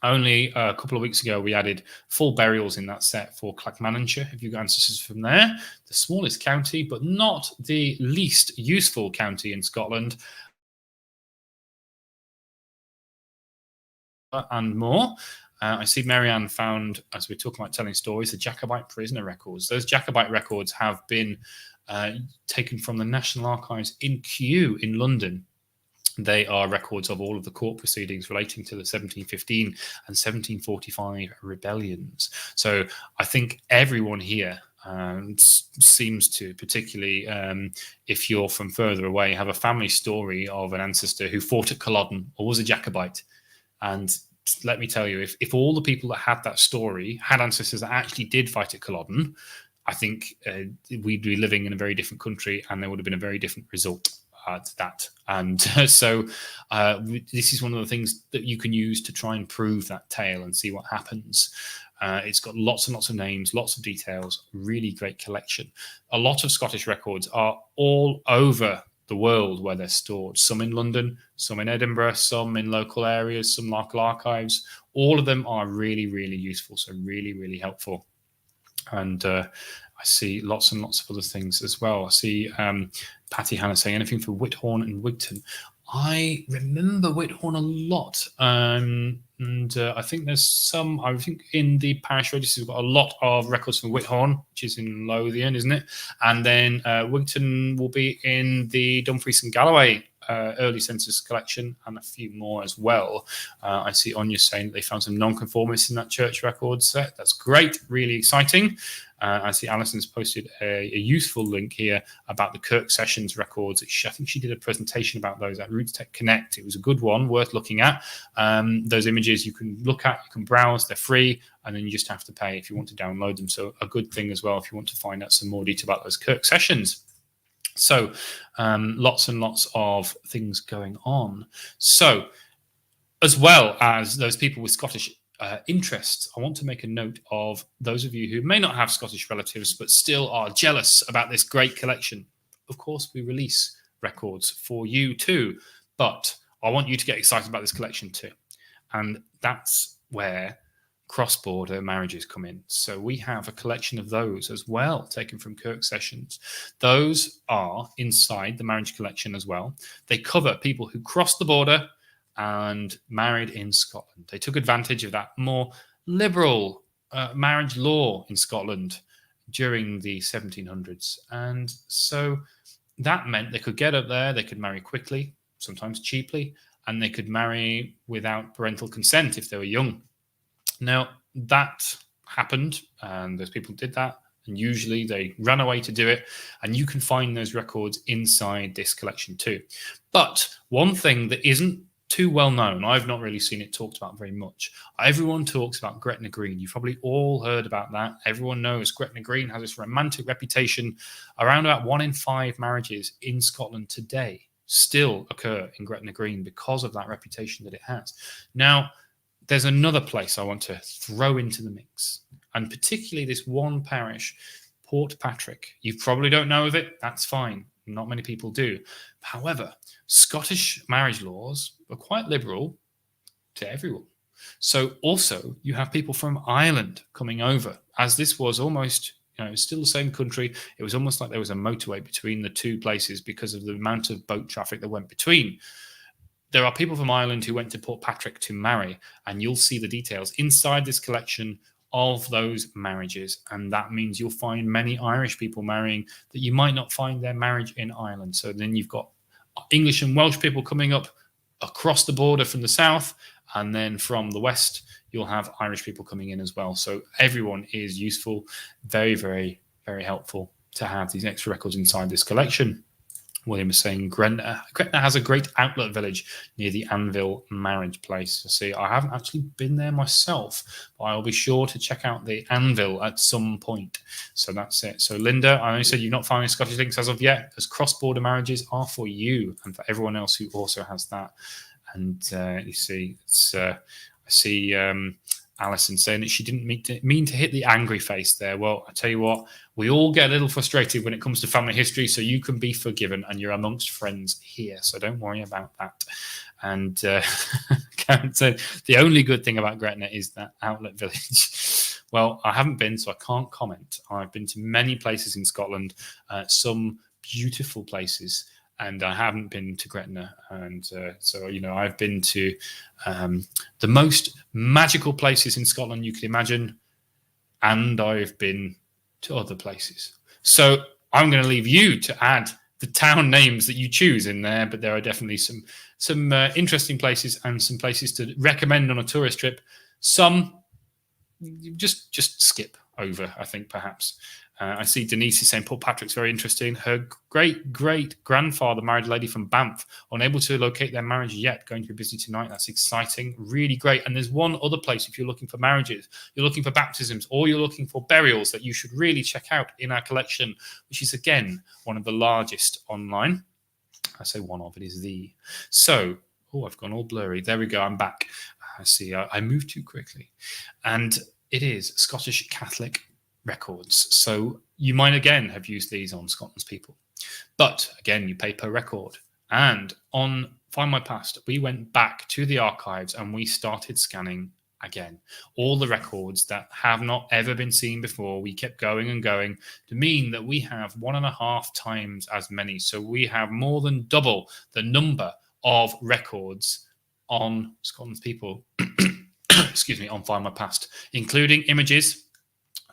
Only a couple of weeks ago, we added full burials in that set for Clackmannanshire, if you've got ancestors from there. The smallest county, but not the least useful county in Scotland. And more. I see Marianne found, as we're talking about telling stories, the Jacobite prisoner records. Those Jacobite records have been taken from the National Archives in Kew in London. They are records of all of the court proceedings relating to the 1715 and 1745 rebellions. So I think everyone here seems to, particularly if you're from further away, have a family story of an ancestor who fought at Culloden or was a Jacobite. And let me tell you, if all the people that had that story had ancestors that actually did fight at Culloden, I think we'd be living in a very different country, and there would have been a very different result to that. And so this is one of the things that you can use to try and prove that tale and see what happens. It's got lots and lots of names, lots of details, really great collection. A lot of Scottish records are all over the world where they're stored. Some in London, some in Edinburgh, some in local areas, some local archives. All of them are really, really useful. So really, really helpful. And I see lots and lots of other things as well. I see Patty Hannah saying anything for Whithorn and Wigton. I remember Whithorn a lot. And I think there's some, I think in the parish register, we've got a lot of records from Whithorn, which is in Lothian, isn't it? And then Wigton will be in the Dumfries and Galloway early census collection and a few more as well. I see Anya saying that they found some non-conformists in that church record set. That's great, really exciting. I see Alison's posted a useful link here about the Kirk Sessions records. I think she did a presentation about those at Roots Tech Connect. It was a good one, worth looking at. Those images you can look at, you can browse, they're free, and then you just have to pay if you want to download them. So a good thing as well if you want to find out some more detail about those Kirk Sessions. So lots and lots of things going on. So as well as those people with Scottish interests, I want to make a note of those of you who may not have Scottish relatives but still are jealous about this great collection. Of course, we release records for you too, but I want you to get excited about this collection too. And that's where cross-border marriages come in. So we have a collection of those as well, taken from Kirk Sessions. Those are inside the marriage collection as well. They cover people who crossed the border and married in Scotland. They took advantage of that more liberal marriage law in Scotland during the 1700s. And so that meant they could get up there, they could marry quickly, sometimes cheaply, and they could marry without parental consent if they were young. Now, that happened, and those people did that, and usually they ran away to do it, and you can find those records inside this collection too. But one thing that isn't too well known, I've not really seen it talked about very much. Everyone talks about Gretna Green. You've probably all heard about that. Everyone knows Gretna Green has this romantic reputation. Around about 1 in 5 marriages in Scotland today still occur in Gretna Green because of that reputation that it has. Now, there's another place I want to throw into the mix, and particularly this one parish, Port Patrick. You probably don't know of it. That's fine. Not many people do. However, Scottish marriage laws are quite liberal to everyone. So also you have people from Ireland coming over, as this was almost, still the same country. It was almost like there was a motorway between the two places because of the amount of boat traffic that went between. There are people from Ireland who went to Port Patrick to marry, and you'll see the details inside this collection of those marriages. And that means you'll find many Irish people marrying that you might not find their marriage in Ireland. So then you've got English and Welsh people coming up across the border from the south, and then from the west, you'll have Irish people coming in as well. So everyone is useful. Very, very, very helpful to have these extra records inside this collection. William is saying Gretna has a great outlet village near the Anvil marriage place. See, I haven't actually been there myself, but I'll be sure to check out the Anvil at some point. So that's it. So Linda, I know you said you've not found any Scottish links as of yet, because cross-border marriages are for you and for everyone else who also has that. And you see, I see Alison saying that she didn't mean to hit the angry face there. Well, I tell you what, we all get a little frustrated when it comes to family history, so you can be forgiven, and you're amongst friends here, so don't worry about that. And Karen said, the only good thing about Gretna is that outlet village. Well, I haven't been, so I can't comment. I've been to many places in Scotland, some beautiful places, and I haven't been to Gretna. And so, I've been to the most magical places in Scotland you can imagine, and I've been to other places. So I'm going to leave you to add the town names that you choose in there, but there are definitely some interesting places and some places to recommend on a tourist trip. Some just skip over, I think, perhaps. I see Denise is saying Port Patrick's very interesting. Her great-great-grandfather married a lady from Banff, unable to locate their marriage yet, going to be busy tonight. That's exciting, really great. And there's one other place if you're looking for marriages, you're looking for baptisms, or you're looking for burials that you should really check out in our collection, which is, again, one of the largest online. I say one of, it is the. So, I've gone all blurry. There we go, I'm back. I see, I moved too quickly. And it is Scottish Catholic records. So you might again have used these on Scotland's people, but again you pay per record. And on Findmypast, we went back to the archives and we started scanning again all the records that have not ever been seen before. We kept going and going to mean that we have 1.5 times as many. So we have more than double the number of records on Scotland's people excuse me, on Findmypast, including images.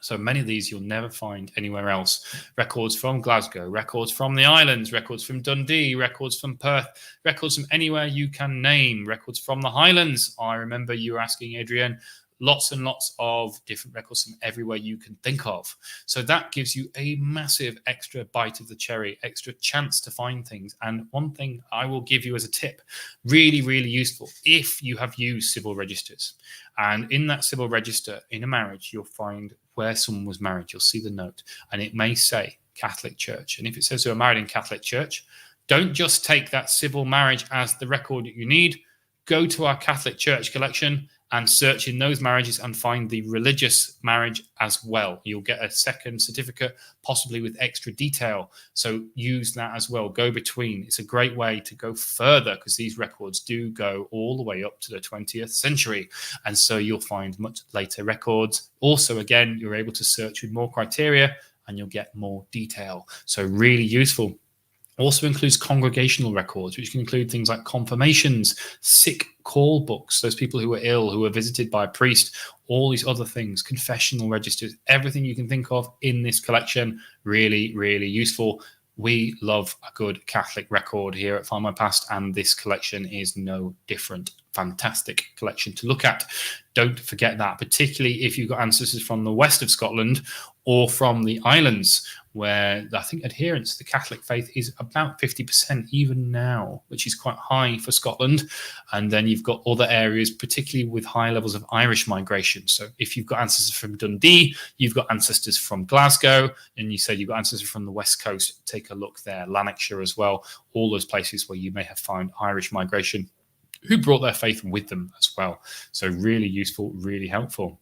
So many of these you'll never find anywhere else. Records from Glasgow, records from the islands, records from Dundee, records from Perth, records from anywhere you can name, records from the Highlands. I remember you were asking, Adrian, lots and lots of different records from everywhere you can think of. So that gives you a massive extra bite of the cherry, extra chance to find things. And one thing I will give you as a tip, really, really useful, if you have used civil registers. And in that civil register, in a marriage, you'll find where someone was married. You'll see the note, and it may say Catholic Church. And if it says they were married in Catholic Church, don't just take that civil marriage as the record that you need. Go to our Catholic Church collection and search in those marriages and find the religious marriage as well. You'll get a second certificate, possibly with extra detail. So use that as well. Go between. It's a great way to go further, because these records do go all the way up to the 20th century. And so you'll find much later records. Also, again, you're able to search with more criteria and you'll get more detail. So really useful. Also includes congregational records, which can include things like confirmations, sick call books, those people who were ill, who were visited by a priest, all these other things, confessional registers, everything you can think of in this collection. Really, really useful. We love a good Catholic record here at Findmypast, and this collection is no different. Fantastic collection to look at. Don't forget that, particularly if you've got ancestors from the west of Scotland or from the islands, where I think adherence to the Catholic faith is about 50% even now, which is quite high for Scotland. And then you've got other areas, particularly with high levels of Irish migration. So if you've got ancestors from Dundee, you've got ancestors from Glasgow, and you say you've got ancestors from the west coast, take a look there. Lanarkshire as well, all those places where you may have found Irish migration who brought their faith with them as well. So really useful, really helpful.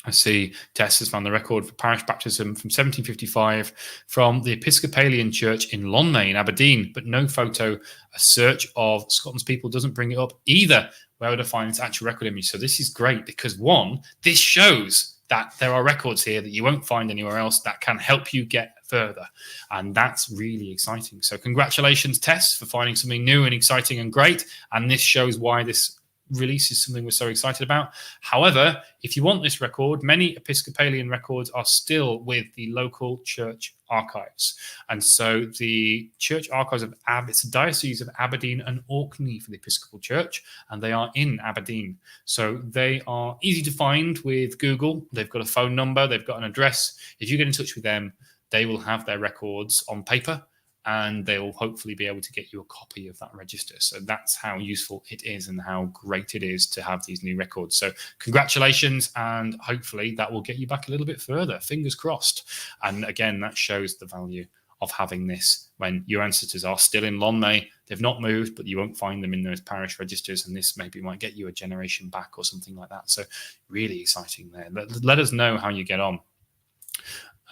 I see Tess has found the record for parish baptism from 1755 from the Episcopalian Church in Lonmay in Aberdeen, but no photo. A search of Scotland's people doesn't bring it up either. Where would I find its actual record image? So this is great because, one, this shows that there are records here that you won't find anywhere else that can help you get further. And that's really exciting. So congratulations, Tess, for finding something new and exciting and great. And this shows why this release is something we're so excited about. However, if you want this record, many Episcopalian records are still with the local church archives. And so the church archives of it's a diocese of Aberdeen and Orkney for the Episcopal Church, and they are in Aberdeen. So they are easy to find with Google. They've got a phone number, they've got an address. If you get in touch with them, they will have their records on paper, and they will hopefully be able to get you a copy of that register. So that's how useful it is and how great it is to have these new records. So congratulations, and hopefully that will get you back a little bit further. Fingers crossed. And again, that shows the value of having this when your ancestors are still in Lonmay. They've not moved, but you won't find them in those parish registers, and this maybe might get you a generation back or something like that. So really exciting there. Let us know how you get on.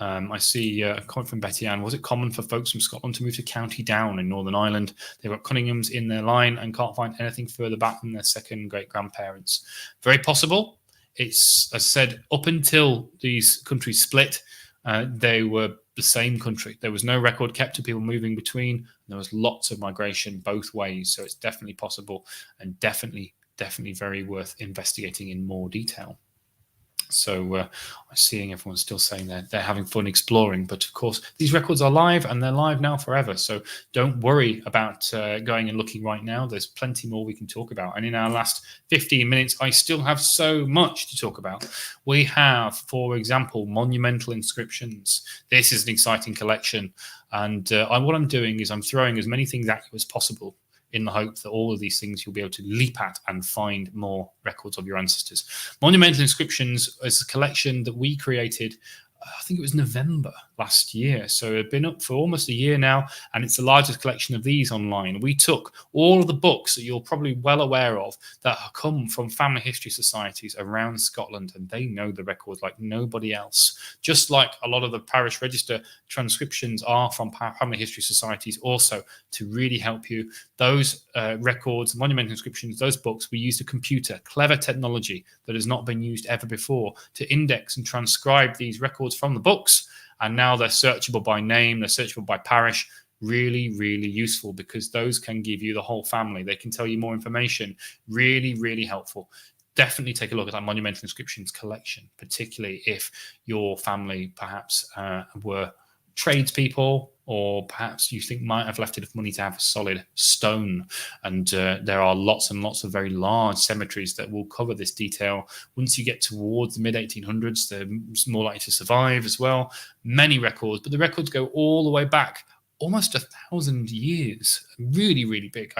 I see a comment from Betty Ann. Was it common for folks from Scotland to move to County Down in Northern Ireland? They've got Cunninghams in their line and can't find anything further back than their second great-grandparents. Very possible. It's, as I said, up until these countries split, they were the same country. There was no record kept of people moving between. There was lots of migration both ways. So it's definitely possible, and definitely very worth investigating in more detail. So I'm seeing everyone's still saying they're having fun exploring. But of course, these records are live, and they're live now forever. So don't worry about going and looking right now. There's plenty more we can talk about. And in our last 15 minutes, I still have so much to talk about. We have, for example, Monumental Inscriptions. This is an exciting collection. And what I'm doing is I'm throwing as many things at you as possible, in the hope that all of these things you'll be able to leap at and find more records of your ancestors. Monumental Inscriptions is a collection that we created, I think it was November last year. So it's been up for almost a year now, and it's the largest collection of these online. We took all of the books that you're probably well aware of that come from family history societies around Scotland, and they know the records like nobody else. Just like a lot of the parish register transcriptions are from family history societies also, to really help you. Those records, Monumental Inscriptions, those books, we used a computer, clever technology that has not been used ever before, to index and transcribe these records from the books. And now they're searchable by name, they're searchable by parish. Really, really useful, because those can give you the whole family. They can tell you more information. Really, really helpful. definitely take a look at that Monumental Inscriptions collection, particularly if your family perhaps were tradespeople, or perhaps you think might have left enough money to have a solid stone. And there are lots and lots of very large cemeteries that will cover this detail. Once you get towards the mid-1800s, they're more likely to survive as well. Many records, but the records go all the way back almost 1,000 years. Really, really big.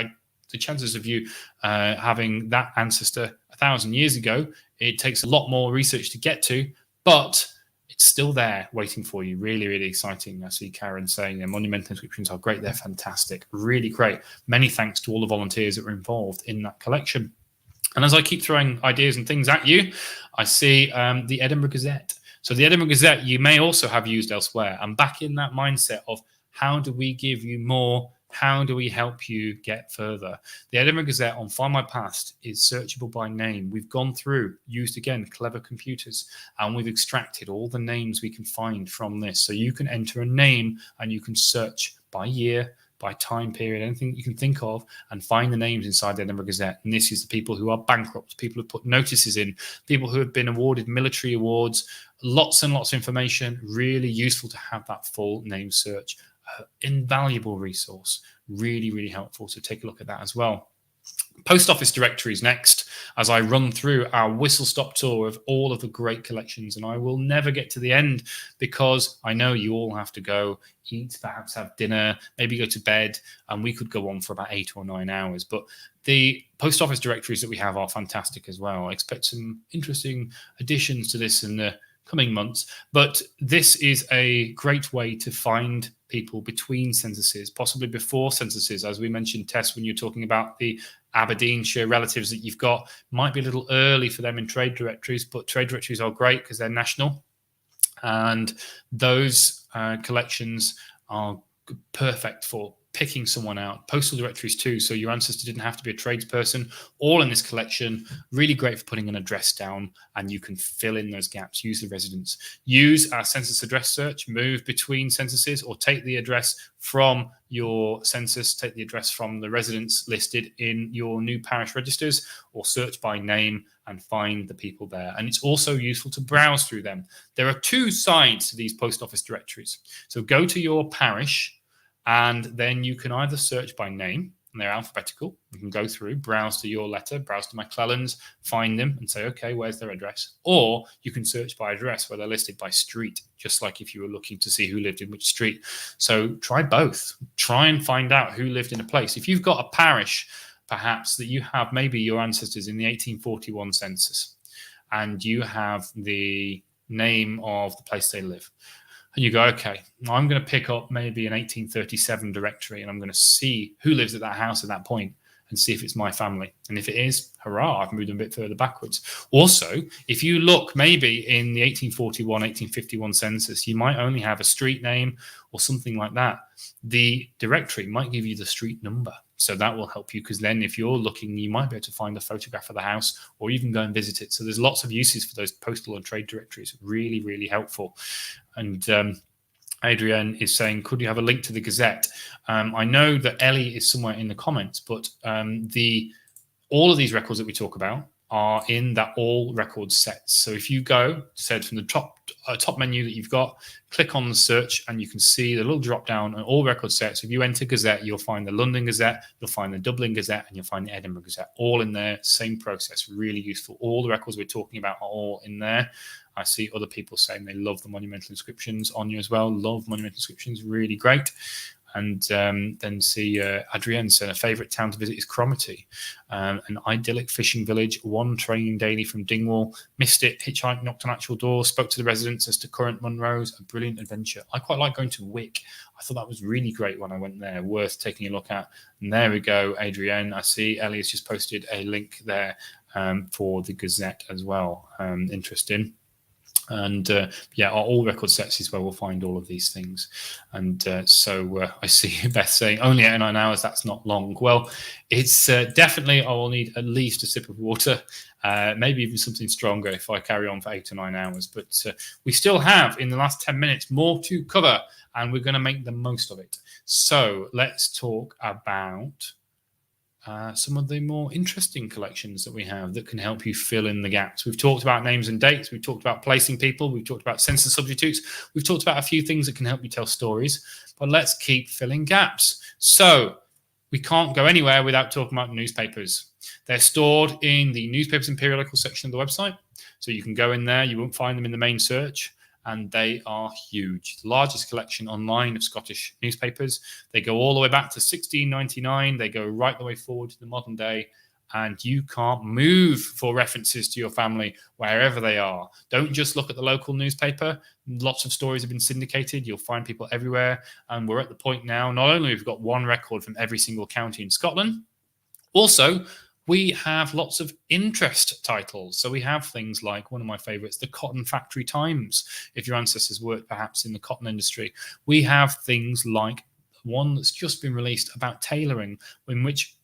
The chances of you having that ancestor 1,000 years ago, it takes a lot more research to get to, but it's still there waiting for you. Really, really exciting. I see Karen saying Monumental Inscriptions are great. They're fantastic. Really great. Many thanks to all the volunteers that were involved in that collection. And as I keep throwing ideas and things at you, I see the Edinburgh Gazette. So the Edinburgh Gazette you may also have used elsewhere. I'm back in that mindset of how do we give you more? How do we help you get further? The Edinburgh Gazette on Find My Past is searchable by name. We've gone through, used again, clever computers, and we've extracted all the names we can find from this. So you can enter a name and you can search by year, by time period, anything you can think of, and find the names inside the Edinburgh Gazette. And this is the people who are bankrupt, people who put notices in, people who have been awarded military awards, lots and lots of information. Really useful to have that full name search. Invaluable resource, really, really helpful. So take a look at that as well. Post office directories next, as I run through our whistle-stop tour of all of the great collections. And I will never get to the end because I know you all have to go eat, perhaps have dinner, maybe go to bed, and we could go on for about 8 or 9 hours. But the post office directories that we have are fantastic as well. I expect some interesting additions to this in the coming months, but this is a great way to find people between censuses, possibly before censuses. As we mentioned, Tess, when you're talking about the Aberdeenshire relatives that you've got, might be a little early for them in trade directories, but trade directories are great because they're national, and those collections are perfect for picking someone out. Postal directories too, so your ancestor didn't have to be a tradesperson. All in this collection, really great for putting an address down, and you can fill in those gaps. Use the residence. Use our census address search, move between censuses, or take the address from your census, take the address from the residence listed in your new parish registers, or search by name and find the people there. And it's also useful to browse through them. There are two sides to these post office directories. So go to your parish, and then you can either search by name, and they're alphabetical. You can go through, browse to your letter, browse to my Clellands, find them and say, okay, where's their address? Or you can search by address where they're listed by street, just like if you were looking to see who lived in which street. So try both. Try and find out who lived in a place. If you've got a parish, perhaps, that you have maybe your ancestors in the 1841 census, and you have the name of the place they live, and you go, okay, I'm going to pick up maybe an 1837 directory, and I'm going to see who lives at that house at that point and see if it's my family. And if it is, hurrah, I've moved a bit further backwards. Also, if you look maybe in the 1841, 1851 census, you might only have a street name or something like that. The directory might give you the street number. So that will help you, because then if you're looking, you might be able to find a photograph of the house or even go and visit it. So there's lots of uses for those postal and trade directories. Really, really helpful. And Adrienne is saying, could you have a link to the Gazette? I know that Ellie is somewhere in the comments, but all of these records that we talk about are in that all records set. So if you go, said from the top menu that you've got, click on the search, and you can see the little drop down on all record sets. If you enter Gazette, you'll find the London Gazette, you'll find the Dublin Gazette, and you'll find the Edinburgh Gazette, all in there. Same process, really useful. All the records we're talking about are all in there. I see other people saying they love the Monumental Inscriptions on you as well. Love Monumental Inscriptions, really great. And then see Adrienne saying a favourite town to visit is Cromarty, an idyllic fishing village, one train daily from Dingwall. Missed it, hitchhiked, knocked on actual doors, spoke to the residents as to current Munros. A brilliant adventure. I quite like going to Wick. I thought that was really great when I went there. Worth taking a look at. And there we go, Adrienne. I see Ellie has just posted a link there for the Gazette as well. Interesting. And yeah, our all record sets is where we'll find all of these things. And so I see Beth saying only 8 or 9 hours, that's not long. Well, it's definitely, I will need at least a sip of water, maybe even something stronger if I carry on for 8 or 9 hours. But we still have, in the last 10 minutes, more to cover, and we're going to make the most of it. So let's talk about some of the more interesting collections that we have that can help you fill in the gaps. We've talked about names and dates. We've talked about placing people. We've talked about census substitutes. We've talked about a few things that can help you tell stories, but let's keep filling gaps. So we can't go anywhere without talking about newspapers. They're stored in the newspapers and periodicals section of the website. So you can go in there. You won't find them in the main search. And they are huge. The largest collection online of Scottish newspapers. They go all the way back to 1699. They go right the way forward to the modern day. And you can't move for references to your family wherever they are. Don't just look at the local newspaper. Lots of stories have been syndicated. You'll find people everywhere. And we're at the point now, not only we've got one record from every single county in Scotland, also we have lots of interest titles. So we have things like one of my favorites, the Cotton Factory Times. If your ancestors worked perhaps in the cotton industry, we have things like one that's just been released about tailoring, in which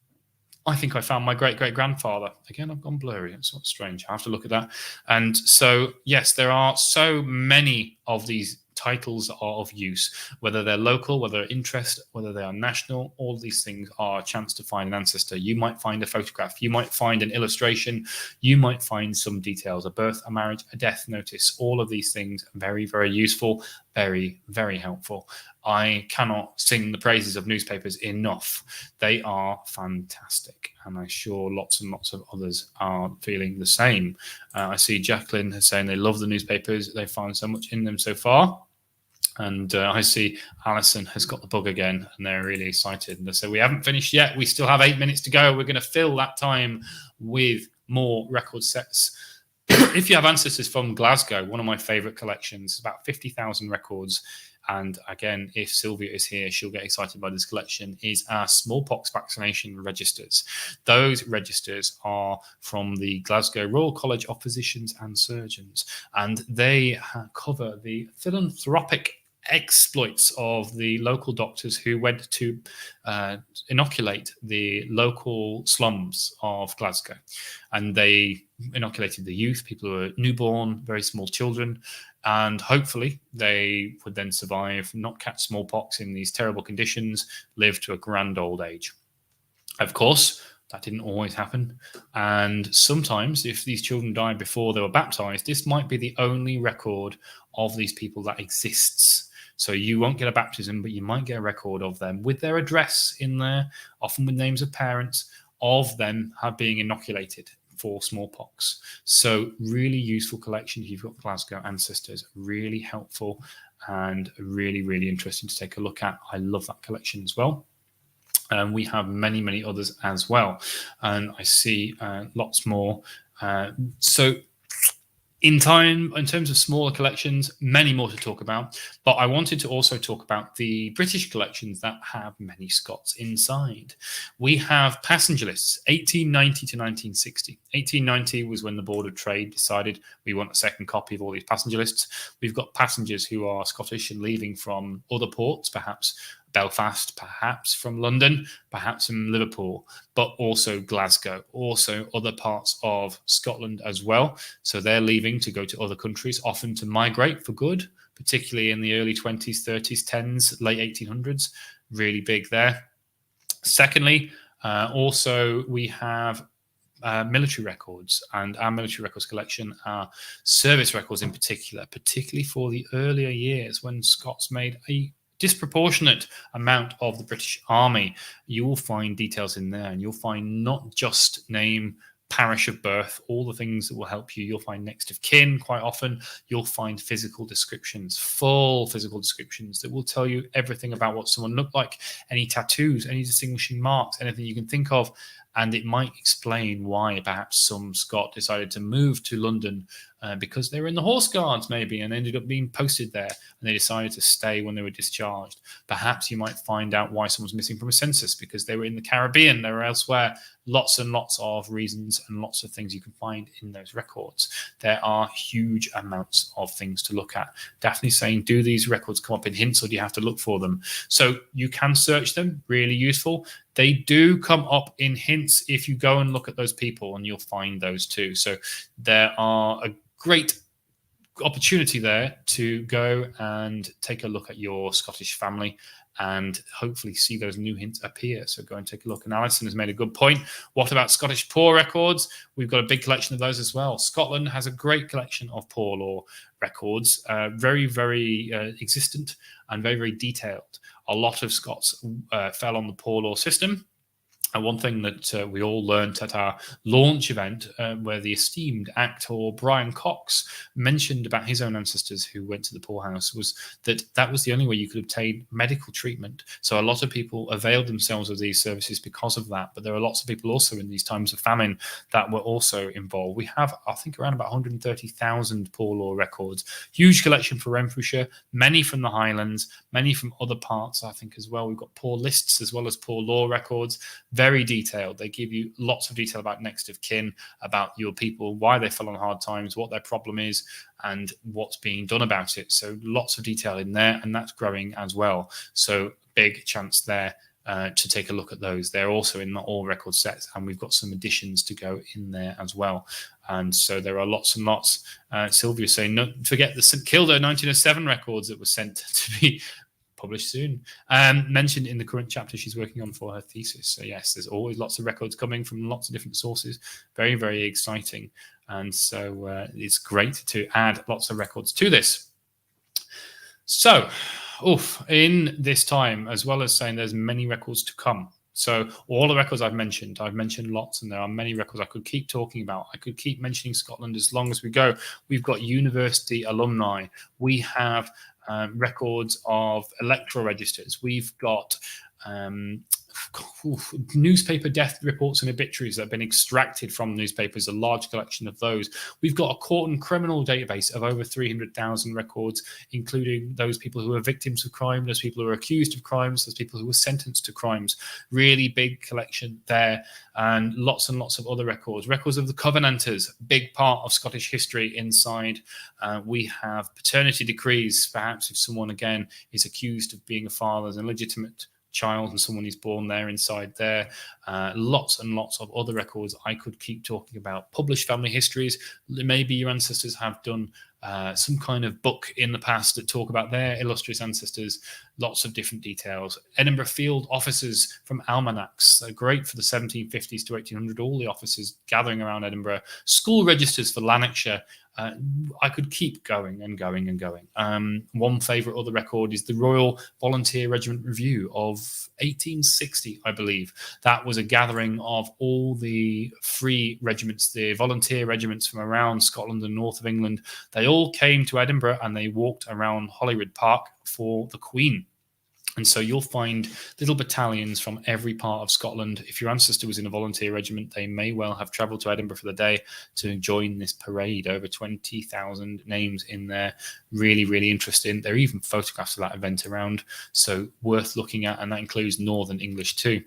I think I found my great-great-grandfather. Again, I've gone blurry. It's sort of strange. I have to look at that. And so, yes, there are so many of these titles are of use, whether they're local, whether they're interest, whether they are national. All these things are a chance to find an ancestor. You might find a photograph. You might find an illustration. You might find some details, a birth, a marriage, a death notice. All of these things are very, very useful, very, very helpful. I cannot sing the praises of newspapers enough. They are fantastic, and I'm sure lots and lots of others are feeling the same. I see Jacqueline saying they love the newspapers. They find so much in them so far. And I see Alison has got the bug again, and they're really excited. And they say, we haven't finished yet. We still have 8 minutes to go. We're going to fill that time with more record sets. If you have ancestors from Glasgow, one of my favourite collections, about 50,000 records. And again, if Sylvia is here, she'll get excited by this collection, is our smallpox vaccination registers. Those registers are from the Glasgow Royal College of Physicians and Surgeons, and they cover the philanthropic exploits of the local doctors who went to inoculate the local slums of Glasgow. And they inoculated the youth, people who were newborn, very small children, and hopefully they would then survive, not catch smallpox in these terrible conditions, live to a grand old age. Of course, that didn't always happen. And sometimes if these children died before they were baptized, this might be the only record of these people that exists. So you won't get a baptism, but you might get a record of them with their address in there, often with names of parents, of them being inoculated for smallpox. So really useful collection if you've got Glasgow ancestors, really helpful and really, really interesting to take a look at. I love that collection as well. And we have many, many others as well. And I see lots more. So in terms of smaller collections, many more to talk about. But I wanted to also talk about the British collections that have many Scots inside. We have passenger lists, 1890 to 1960. 1890 was when the Board of Trade decided we want a second copy of all these passenger lists. We've got passengers who are Scottish and leaving from other ports, perhaps Belfast, perhaps from London, perhaps from Liverpool, but also Glasgow, also other parts of Scotland as well. So they're leaving to go to other countries, often to migrate for good, particularly in the early 20s, 30s, 10s, late 1800s, really big there. Secondly, also we have military records, and our military records collection are service records in particular, particularly for the earlier years when Scots made a disproportionate amount of the British Army. You will find details in there, and you'll find not just name, parish of birth, all the things that will help you. You'll find next of kin quite often. You'll find physical descriptions, full physical descriptions that will tell you everything about what someone looked like, any tattoos, any distinguishing marks, anything you can think of. And it might explain why perhaps some Scot decided to move to London because they were in the Horse Guards maybe and ended up being posted there, and they decided to stay when they were discharged. Perhaps you might find out why someone's missing from a census because they were in the Caribbean, they were elsewhere. Lots and lots of reasons and lots of things you can find in those records. There are huge amounts of things to look at. Daphne's saying, do these records come up in hints or do you have to look for them? So you can search them, really useful. They do come up in hints if you go and look at those people, and you'll find those too. So there are a great opportunity there to go and take a look at your Scottish family and hopefully see those new hints appear. So go and take a look. And Alison has made a good point. What about Scottish poor records? We've got a big collection of those as well. Scotland has a great collection of poor law records, very, very existent and very, very detailed. A lot of Scots fell on the poor law system. And one thing that we all learned at our launch event, where the esteemed actor Brian Cox mentioned about his own ancestors who went to the poorhouse, was that was the only way you could obtain medical treatment. So a lot of people availed themselves of these services because of that. But there are lots of people also in these times of famine that were also involved. We have, I think, around about 130,000 poor law records. Huge collection for Renfrewshire, many from the Highlands, many from other parts, I think, as well. We've got poor lists as well as poor law records. Very detailed. They give you lots of detail about next of kin, about your people, why they fell on hard times, what their problem is, and what's being done about it. So lots of detail in there, and that's growing as well. So big chance there to take a look at those. They're also in all record sets, and we've got some additions to go in there as well. And so there are lots and lots. Sylvia's saying, no, forget the St Kilda 1907 records that were sent to be published soon. Mentioned in the current chapter she's working on for her thesis. So yes, there's always lots of records coming from lots of different sources. Very, very exciting. And so it's great to add lots of records to this. So, in this time, as well as saying there's many records to come. So all the records I've mentioned lots, and there are many records I could keep talking about. I could keep mentioning Scotland as long as we go. We've got university alumni. We have records of electoral registers. We've got newspaper death reports and obituaries that have been extracted from newspapers, a large collection of those. We've got a court and criminal database of over 300,000 records, including those people who are victims of crime, those people who are accused of crimes, those people who were sentenced to crimes. Really big collection there, and lots of other records. Records of the Covenanters, big part of Scottish history inside. We have paternity decrees, perhaps if someone, again, is accused of being a father as an illegitimate child and someone is born there inside there. Lots and lots of other records I could keep talking about. Published family histories. Maybe your ancestors have done some kind of book in the past that talk about their illustrious ancestors. Lots of different details. Edinburgh field officers from almanacs. Great for the 1750s to 1800. All the officers gathering around Edinburgh. School registers for Lanarkshire. I could keep going and going and going. One favourite other record is the Royal Volunteer Regiment Review of 1860, I believe. That was a gathering of all the free regiments, the volunteer regiments from around Scotland and north of England. They all came to Edinburgh and they walked around Holyrood Park for the Queen. And so you'll find little battalions from every part of Scotland. If your ancestor was in a volunteer regiment, they may well have travelled to Edinburgh for the day to join this parade. Over 20,000 names in there. Really, really interesting. There are even photographs of that event around, so worth looking at. And that includes Northern English too.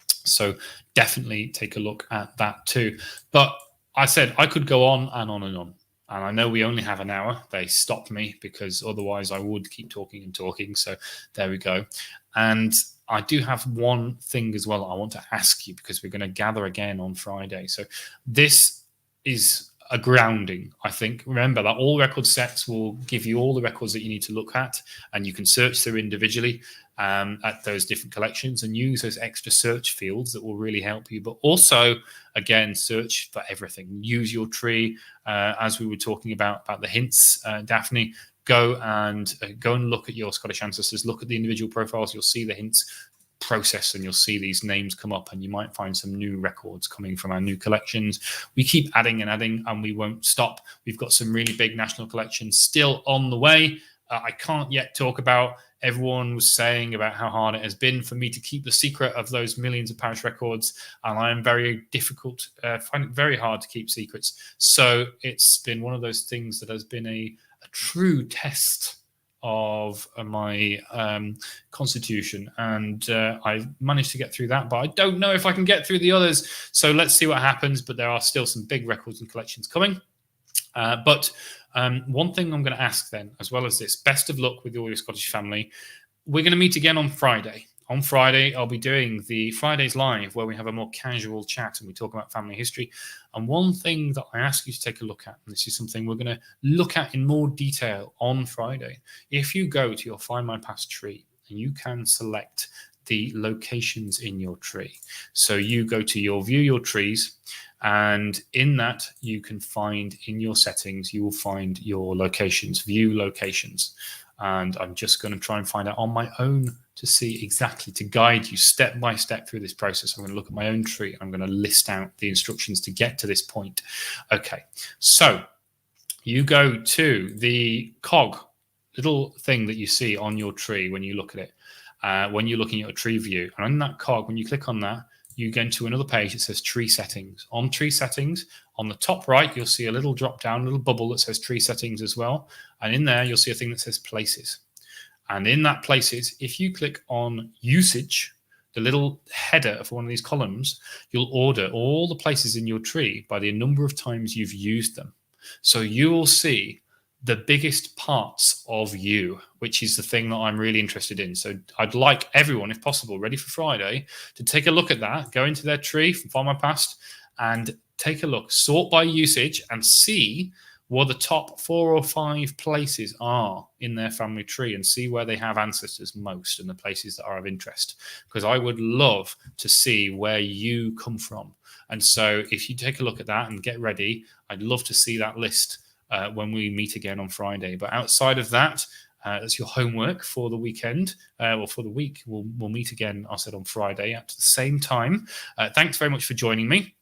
So definitely take a look at that too. But I said I could go on and on and on. And I know we only have an hour. They stopped me because otherwise I would keep talking and talking. So there we go. And I do have one thing as well I want to ask you, because we're going to gather again on Friday. So this is a grounding, I think. Remember that all record sets will give you all the records that you need to look at, and you can search through individually at those different collections and use those extra search fields that will really help you. But also, again, search for everything. Use your tree, as we were talking about the hints, Daphne. Go and look at your Scottish ancestors. Look at the individual profiles. You'll see the hints process, and you'll see these names come up, and you might find some new records coming from our new collections. We keep adding and adding, and we won't stop. We've got some really big national collections still on the way. I can't yet talk about. Everyone was saying about how hard it has been for me to keep the secret of those millions of parish records, and I am very difficult, find it very hard to keep secrets. So it's been one of those things that has been a true test of my constitution, and I managed to get through that, but I don't know if I can get through the others. So let's see what happens. But there are still some big records and collections coming. But one thing I'm going to ask then, as well as this, best of luck with all your Scottish family. We're going to meet again on Friday. on Friday, I'll be doing the Fridays Live, where we have a more casual chat and we talk about family history. And one thing that I ask you to take a look at, and this is something we're going to look at in more detail on Friday, if you go to your Find My Past tree, and you can select the locations in your tree. So you go to your view your trees, and in that you can find in your settings, you will find your locations, view locations. And I'm just going to try and find out on my own to see exactly, to guide you step by step through this process. I'm going to look at my own tree. I'm going to list out the instructions to get to this point. Okay, so you go to the cog, little thing that you see on your tree when you look at it, when you're looking at a tree view. And on that cog, when you click on that, you go to another page that says tree settings. On tree settings, on the top right, you'll see a little drop down, a little bubble that says tree settings as well. And in there, you'll see a thing that says places. And in that places, if you click on usage, the little header for one of these columns, you'll order all the places in your tree by the number of times you've used them. So you will see the biggest parts of you, which is the thing that I'm really interested in. So I'd like everyone, if possible, ready for Friday, to take a look at that, go into their tree from Find My Past and take a look, sort by usage and see what the top 4 or 5 places are in their family tree and see where they have ancestors most and the places that are of interest. Because I would love to see where you come from. And so if you take a look at that and get ready, I'd love to see that list when we meet again on Friday. But outside of that, that's your homework for the weekend, or for the week. We'll meet again, I said, on Friday at the same time. Thanks very much for joining me.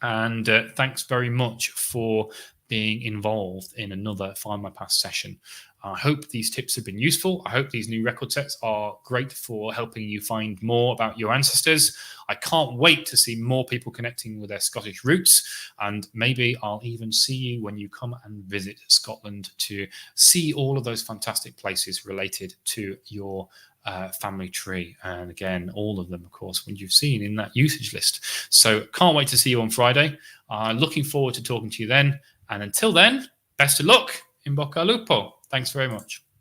And thanks very much for being involved in another Find My Past session. I hope these tips have been useful. I hope these new record sets are great for helping you find more about your ancestors. I can't wait to see more people connecting with their Scottish roots, and maybe I'll even see you when you come and visit Scotland to see all of those fantastic places related to your family tree. And again, all of them, of course, when you've seen in that usage list. So can't wait to see you on Friday. Looking forward to talking to you then. And until then, best of luck. In bocca al lupo. Thanks very much.